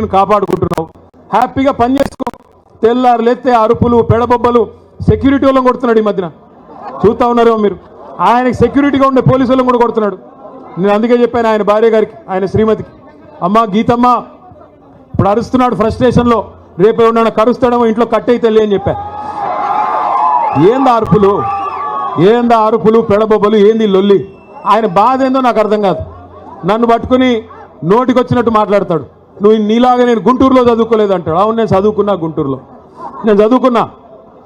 సెక్యూరిటీని కాపాడుకుంటున్నావు, హ్యాపీగా పని చేసుకో. తెల్లారు లేస్తే అరుపులు పెడబొబ్బలు సెక్యూరిటీ వాళ్ళని కొడుతున్నాడు. ఈ మధ్యన చూస్తూ ఉన్నారేమో మీరు. ఆయనకి సెక్యూరిటీగా ఉండే పోలీసు వాళ్ళని కూడా కొడుతున్నాడు. నేను అందుకే చెప్పాను ఆయన భార్య గారికి, ఆయన శ్రీమతికి, అమ్మ గీతమ్మ ఇప్పుడు అరుస్తున్నాడు ఫ్రస్ట్రేషన్లో, రేపు ఏమన్నా కరుస్తాడేమో ఇంట్లో కట్టయితే అని చెప్పా. ఏందా అరుపులు పెడబొబ్బలు, ఏంది లొల్లి? ఆయన బాధ ఏందో నాకు అర్థం కాదు. నన్ను పట్టుకుని నోటికొచ్చినట్టు మాట్లాడతాడు. నువ్వు నీలాగా నేను గుంటూరులో చదువుకోలేదు అంటాడు. అవును, నేను చదువుకున్నా గుంటూరులో. నేను చదువుకున్నా,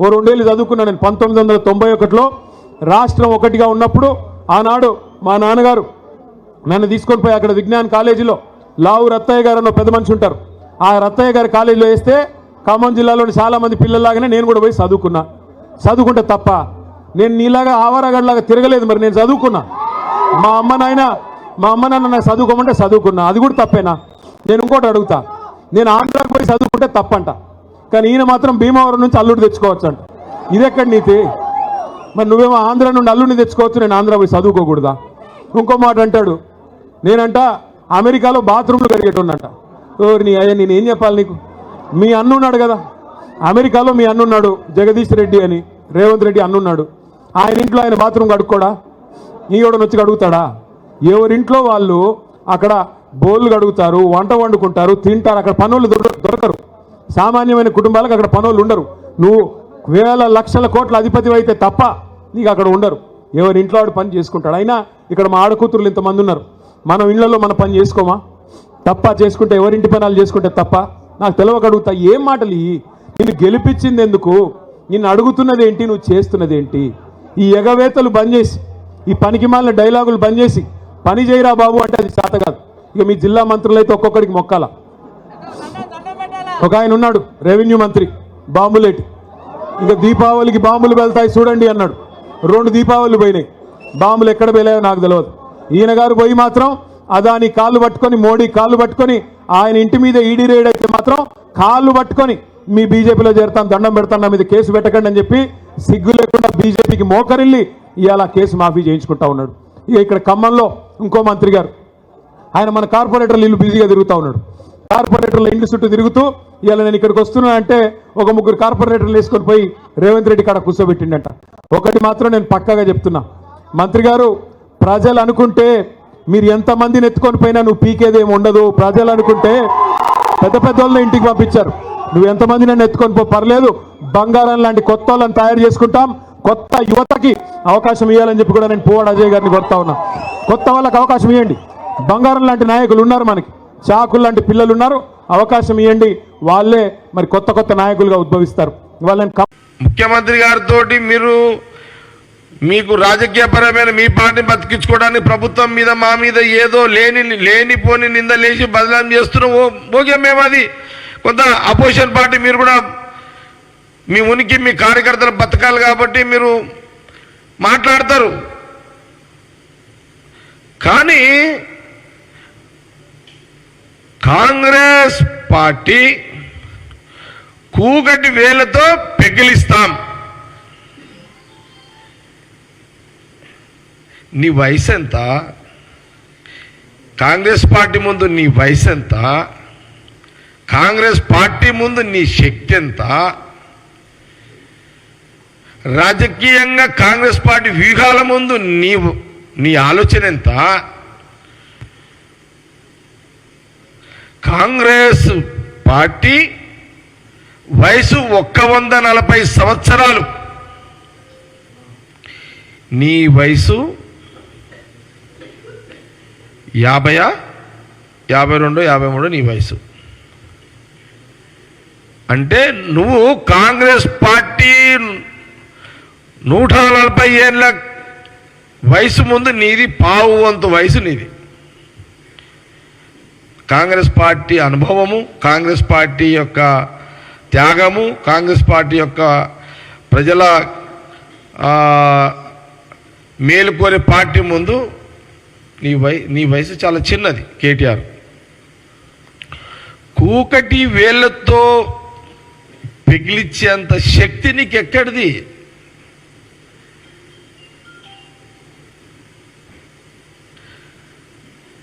ఓ 2 ఏళ్ళు చదువుకున్నా. నేను 1991లో రాష్ట్రం ఒకటిగా ఉన్నప్పుడు ఆనాడు మా నాన్నగారు నన్ను తీసుకొని పోయి అక్కడ విజ్ఞాన్ కాలేజీలో లావు రత్తయ్య గారు అన్న పెద్ద మనిషి ఉంటారు, ఆ రత్తయ్య గారి కాలేజీలో వేస్తే ఖమ్మం జిల్లాలోని చాలామంది పిల్లల్లాగానే నేను కూడా పోయి చదువుకున్నా. చదువుకుంటే తప్ప నేను నీలాగా ఆవారగడ్లాగా తిరగలేదు. మరి నేను చదువుకున్నా. మా అమ్మ నాన్న నాకు చదువుకోమంటే చదువుకున్నా, అది కూడా తప్పేనా? నేను ఇంకోటి అడుగుతా, నేను ఆంధ్రాకి పోయి చదువుకుంటే తప్పంట, కానీ ఈయన మాత్రం భీమవరం నుంచి అల్లుడు తెచ్చుకోవచ్చు అంట. ఇదెక్కడ నీతి? మరి నువ్వేమో ఆంధ్ర నుండి అల్లుడిని తెచ్చుకోవచ్చు, నేను ఆంధ్ర పోయి చదువుకోకూడదా? ఇంకో మాట అంటాడు, నేనంట అమెరికాలో బాత్రూమ్లు కడిగేటోనంట. నీ అయ్యా నేను ఏం చెప్పాలి నీకు? మీ అన్నున్నాడు కదా అమెరికాలో, మీ అన్నున్నాడు జగదీష్ రెడ్డి అని, రేవంత్ రెడ్డి అన్నున్నాడు. ఆయన ఇంట్లో ఆయన బాత్రూమ్ కడుక్కోడా? ఈయోడని వచ్చి కడుగుతాడా? ఎవరింట్లో వాళ్ళు అక్కడ బోళ్ళు కడుగుతారు, వంట వండుకుంటారు, తింటారు. అక్కడ పనులు దొరకరు. సామాన్యమైన కుటుంబాలకు అక్కడ పనులు ఉండరు. నువ్వు వేల లక్షల కోట్ల అధిపతి అయితే తప్ప నీకు అక్కడ ఉండరు. ఎవరింట్లో వాడు పని చేసుకుంటాడు. అయినా ఇక్కడ మా ఆడకూతురులు ఇంతమంది ఉన్నారు. మనం ఇళ్లలో మన పని చేసుకోమా? తప్ప చేసుకుంటే ఎవరింటి పనులు చేసుకుంటే తప్ప? నాకు తెలవక అడుగుతా, ఏం మాటలు ఇవి? నిన్ను గెలిపించింది ఎందుకు? నిన్ను అడుగుతున్నది ఏంటి? నువ్వు చేస్తున్నది ఏంటి? ఈ ఎగవేతలు బంద్ చేసి, ఈ పనికి మాలిన డైలాగులు బంద్ చేసి పని చేయరా బాబు అంటే అది చేత కాదు. ఇక మీ జిల్లా మంత్రులు అయితే ఒక్కొక్కడికి మొక్కాల. ఒక ఆయన ఉన్నాడు రెవెన్యూ మంత్రి బాంబులేటి, ఇక దీపావళికి బాంబులు వెళ్తాయి చూడండి అన్నాడు. 2 దీపావళిలు పోయినాయి, బాంబులు ఎక్కడ వెళ్ళాయో నాకు తెలియదు. ఈయన గారు పోయి మాత్రం అదాని కాళ్ళు పట్టుకొని, మోడీ కాళ్ళు పట్టుకొని, ఆయన ఇంటి మీద ఈడీ రేడ్ అయితే మాత్రం కాళ్ళు పట్టుకొని మీ బీజేపీలో చేరుతాను, దండం పెడతాను, నా మీద కేసు పెట్టకండి అని చెప్పి సిగ్గు లేకుండా బీజేపీకి మోకరిల్లి ఇవాళ కేసు మాఫీ చేయించుకుంటా ఉన్నాడు. ఇక ఇక్కడ ఖమ్మంలో ఇంకో మంత్రి గారు, ఆయన మన కార్పొరేటర్లు ఇల్లు బిజీగా తిరుగుతూ ఉన్నాడు. కార్పొరేటర్ల ఇంటి చుట్టూ తిరుగుతూ ఇవాళ నేను ఇక్కడికి వస్తున్నా అంటే ఒక 3 కార్పొరేటర్లు వేసుకొని పోయి రేవంత్ రెడ్డి కాడ కూర్చోబెట్టిండట. ఒకటి మాత్రం నేను పక్కాగా చెప్తున్నా, మంత్రి గారు, ప్రజలు అనుకుంటే మీరు ఎంతమందిని ఎత్తుకొని పోయినా నువ్వు పీకేదేమి ఉండదు. ప్రజలు అనుకుంటే పెద్ద వాళ్ళని ఇంటికి పంపించారు, నువ్వు ఎంతమంది నన్ను ఎత్తుకొని పో, పర్లేదు, బంగారం లాంటి కొత్త వాళ్ళని తయారు చేసుకుంటాం, కొత్త యువతకి అవకాశం ఇవ్వాలని చెప్పి కూడా నేను పువ్వాడ అజయ్ గారిని కోరుతా ఉన్నా. కొత్త వాళ్ళకి అవకాశం ఇవ్వండి. బంగారం లాంటి నాయకులు ఉన్నారు, మనకి చాకులు లాంటి పిల్లలు ఉన్నారు, అవకాశం ఇవ్వండి. వాళ్ళే మరి కొత్త నాయకులుగా ఉద్భవిస్తారు. వాళ్ళని ముఖ్యమంత్రి గారితో మీకు రాజకీయపరమైన మీ పార్టీని బతికించుకోవడానికి ప్రభుత్వం మీద మా మీద ఏదో లేనిపోని నిందలేసి బదనాం చేస్తున్నాం. ఓకే, మేము అది కొంత అపోజిషన్ పార్టీ, మీరు కూడా మీ ఉనికి మీ కార్యకర్తలు బతకాలి కాబట్టి మీరు మాట్లాడతారు. కానీ కాంగ్రెస్ పార్టీ కూగటి వేలతో పెగిలిస్తాం. నీ వయసు ఎంత? కాంగ్రెస్ పార్టీ ముందు నీ వయసు ఎంత? కాంగ్రెస్ పార్టీ ముందు నీ శక్తి ఎంత? రాజకీయంగా కాంగ్రెస్ పార్టీ వ్యూహాల ముందు నీ ఆలోచన ఎంత? కాంగ్రెస్ పార్టీ వయసు 140 సంవత్సరాలు, నీ వయసు 50, 52, 53 నీ వయసు. అంటే నువ్వు కాంగ్రెస్ పార్టీ 140 ఏళ్ళ వయసు ముందు నీది పావు వంతు వయసు నీది. కాంగ్రెస్ పార్టీ అనుభవము, కాంగ్రెస్ పార్టీ యొక్క త్యాగము, కాంగ్రెస్ పార్టీ యొక్క ప్రజల మేలు కోరే పార్టీ ముందు నీ వయసు చాలా చిన్నది. కేటీఆర్ కూకటి వేళ్లతో పిగిలిచ్చేంత శక్తి నీకు ఎక్కడిది?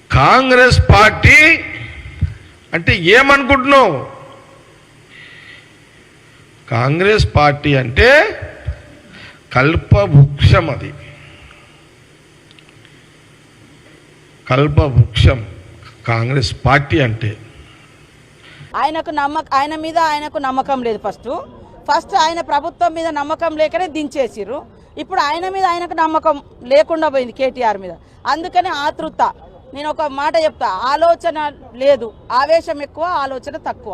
కాంగ్రెస్ పార్టీ అంటే ఏమనుకుంటున్నావు? కాంగ్రెస్ పార్టీ అంటే కల్పవృక్షం, అది కల్పవృక్షం కాంగ్రెస్ పార్టీ అంటే. ఆయన మీద ఆయనకు నమ్మకం లేదు. ఫస్ట్ ఆయన ప్రభుత్వం మీద నమ్మకం లేకనే దించేసిర్రు. ఇప్పుడు ఆయన మీద ఆయనకు నమ్మకం లేకుండా పోయింది కేటీఆర్ మీద. అందుకని ఆతృత. నేను ఒక మాట చెప్తా, ఆలోచన లేదు, ఆవేశం ఎక్కువ, ఆలోచన తక్కువ.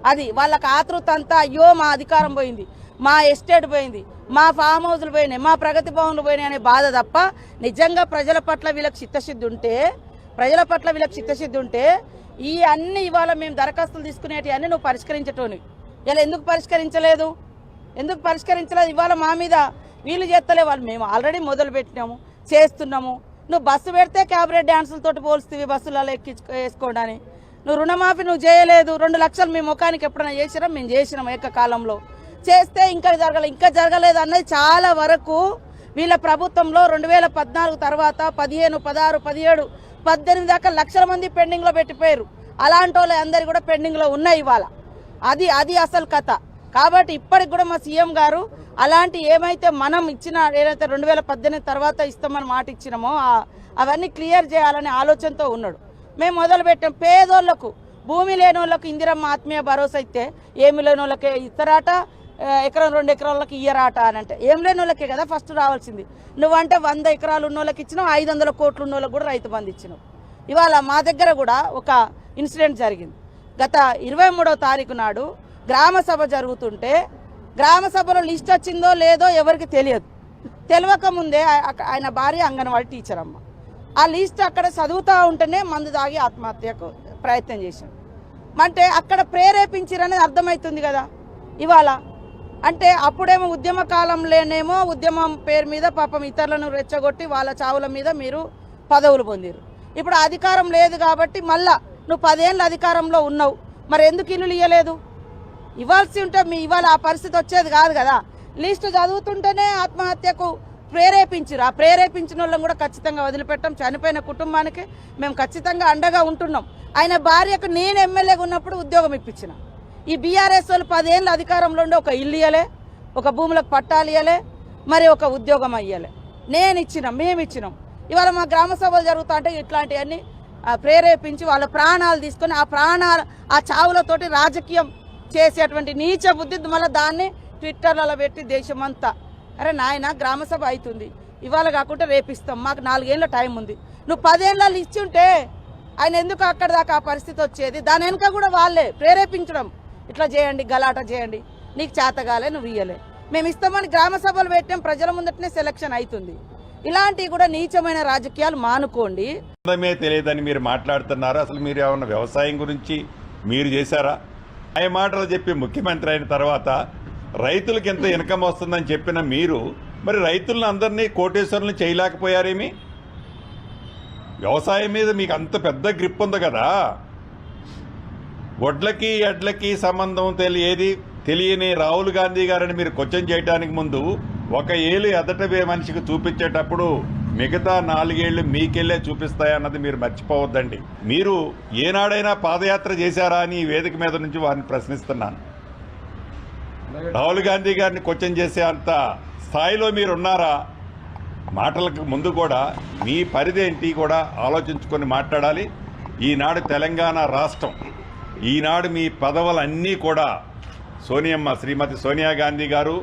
అది వాళ్ళకి ఆతృత అంతా. అయ్యో మా అధికారం పోయింది, మా ఎస్టేట్ పోయింది, మా ఫామ్ హౌస్లు పోయినాయి, మా ప్రగతి భవన్లు పోయినాయి అనే బాధ తప్ప నిజంగా ప్రజల పట్ల వీళ్ళకి చిత్తశుద్ధి ఉంటే ఈ అన్ని ఇవాళ మేము దరఖాస్తులు తీసుకునేటి అన్ని నువ్వు పరిష్కరించటోని. ఇలా ఎందుకు పరిష్కరించలేదు? ఇవాళ మా మీద వీళ్ళు చేస్తలే వాళ్ళు. మేము ఆల్రెడీ మొదలు పెట్టినాము, చేస్తున్నాము. నువ్వు బస్సు పెడితే క్యాబరెట్ డ్యాన్సులతో పోల్స్తీవి, బస్సులలో వేసుకోవడాన్ని. నువ్వు రుణమాఫీ నువ్వు చేయలేదు. 2 లక్షలు మీ ముఖానికి ఎప్పుడైనా చేసినా? మేము చేసినాం ఏకకాలంలో. చేస్తే ఇంకా జరగలేదు అన్నది చాలా వరకు వీళ్ళ ప్రభుత్వంలో 2014 తర్వాత 15, 16, 17, 18 దాకా లక్షల మంది పెండింగ్లో పెట్టిపోయారు. అలాంటి వాళ్ళు అందరు కూడా పెండింగ్లో ఉన్నాయి ఇవాళ. అది అసలు కథ. కాబట్టి ఇప్పటికి కూడా మా సీఎం గారు అలాంటి ఏమైతే మనం ఇచ్చిన ఏదైతే 2018 తర్వాత ఇస్తామని మాట ఇచ్చినామో అవన్నీ క్లియర్ చేయాలనే ఆలోచనతో ఉన్నాడు. మేము మొదలు పెట్టాం. పేదోళ్లకు, భూమి లేని వాళ్ళకు ఇందిరమ్మ ఆత్మీయ భరోసా ఇస్తే ఏమి లేని వాళ్ళకి ఇస్తారాట, ఎకరం 2 ఎకరాలకి ఇయ్యరాట అని అంటే ఏం లేని వాళ్ళకే కదా ఫస్ట్ రావాల్సింది. నువ్వంటే 100 ఎకరాలు ఉన్న వాళ్ళకి ఇచ్చినావు, 500 కోట్లు ఉన్న వాళ్ళకి కూడా రైతు బంధు ఇచ్చినావు. ఇవాళ మా దగ్గర కూడా ఒక ఇన్సిడెంట్ జరిగింది. గత 23వ తారీఖు నాడు గ్రామ సభ జరుగుతుంటే, గ్రామ సభలో లిస్ట్ వచ్చిందో లేదో ఎవరికి తెలియక ముందే ఆయన భార్య అంగన్వాడీ టీచర్ అమ్మ. ఆ లిస్ట్ అక్కడ చదువుతూ ఉంటేనే మందు తాగి ఆత్మహత్యకు ప్రయత్నం చేశాడు. అంటే అక్కడ ప్రేరేపించారనేది అర్థమవుతుంది కదా ఇవాళ. అంటే అప్పుడేమో ఉద్యమ కాలంలోనేమో ఉద్యమం పేరు మీద పాపం ఇతరులను రెచ్చగొట్టి వాళ్ళ చావుల మీద మీరు పదవులు పొందిరు. ఇప్పుడు అధికారం లేదు కాబట్టి మళ్ళా నువ్వు 10 ఏళ్ళ అధికారంలో ఉన్నావు, మరి ఎందుకు ఇల్లులు ఇవ్వలేదు? ఇవ్వాల్సి ఉంటే ఇవాళ ఆ పరిస్థితి వచ్చేది కాదు కదా. లిస్టు చదువుతుంటేనే ఆత్మహత్యకు ప్రేరేపించారు. ఆ ప్రేరేపించిన వాళ్ళని కూడా ఖచ్చితంగా వదిలిపెట్టాం. చనిపోయిన కుటుంబానికి మేము ఖచ్చితంగా అండగా ఉంటున్నాం. ఆయన భార్యకు నేను ఎమ్మెల్యేగా ఉన్నప్పుడు ఉద్యోగం ఇప్పించిన. ఈ బీఆర్ఎస్ వాళ్ళు 10 ఏళ్ళ అధికారంలో ఉండి ఒక ఇల్లు ఇవ్వలే, ఒక భూములకు పట్టాలు ఇవ్వలే, మరి ఒక ఉద్యోగం అయ్యలే. మేము ఇచ్చినాం. ఇవాళ మా గ్రామ సభలు జరుగుతా అంటే ఇట్లాంటివన్నీ ప్రేరేపించి వాళ్ళ ప్రాణాలు తీసుకొని ఆ చావులతోటి రాజకీయం చేసేటువంటి నీచ బుద్ధి మళ్ళీ దాన్ని ట్విట్టర్లలో పెట్టి దేశమంతా అరే నాయన గ్రామ సభ అవుతుంది, ఇవాళ కాకుండా రేపిస్తాం, మాకు 4 ఏళ్ళ టైం ఉంది. నువ్వు 10 ఏళ్ళు ఇచ్చి ఉంటే ఆయన ఎందుకు అక్కడ దాకా ఆ పరిస్థితి వచ్చేది? దాని వెనుక కూడా వాళ్ళే ప్రేరేపించడం, ఇట్లా చేయండి, గలాట చేయండి, నీకు చేతగాలే, నువ్వు ఇయ్యలే, మేము ఇస్తామని గ్రామ సభలు పెట్టాం. ప్రజల ముందటనే సెలక్షన్ అవుతుంది. ఇలాంటివి కూడా నీచమైన రాజకీయాలు మానుకోండి. తెలియదని మీరు మాట్లాడుతున్నారు. అసలు మీరు ఏమన్నా వ్యవసాయం గురించి మీరు చేశారా? ఆ మాటలు చెప్పి ముఖ్యమంత్రి అయిన తర్వాత రైతులకు ఎంత ఇన్కమ్ వస్తుందని చెప్పిన మీరు మరి రైతులను అందరినీ కోటేశ్వరులను చేయలేకపోయారేమి? వ్యవసాయం మీద మీకు అంత పెద్ద గ్రిప్ ఉంది కదా. వడ్లకి ఎడ్లకి సంబంధం తెలియని రాహుల్ గాంధీ గారిని మీరు క్వశ్చన్ చేయడానికి ముందు 1 ఏళ్ళు ఎదట మనిషికి చూపించేటప్పుడు మిగతా 4 ఏళ్ళు మీకెళ్ళే చూపిస్తాయన్నది మీరు మర్చిపోవద్దండి. మీరు ఏనాడైనా పాదయాత్ర చేశారా అని ఈ వేదిక మీద నుంచి వారిని ప్రశ్నిస్తున్నాను. రాహుల్ గాంధీ గారిని క్వశ్చన్ చేసే అంత స్థాయిలో మీరు ఉన్నారా? మాటలకు ముందు కూడా మీ పరిధేంటి కూడా ఆలోచించుకొని మాట్లాడాలి. ఈనాడు తెలంగాణ రాష్ట్రం, ఈనాడు మీ పదవులన్నీ కూడా శ్రీమతి సోనియా గాంధీ గారు,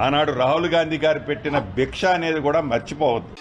ఆనాడు రాహుల్ గాంధీ గారు పెట్టిన భిక్ష అనేది కూడా మర్చిపోవద్దు.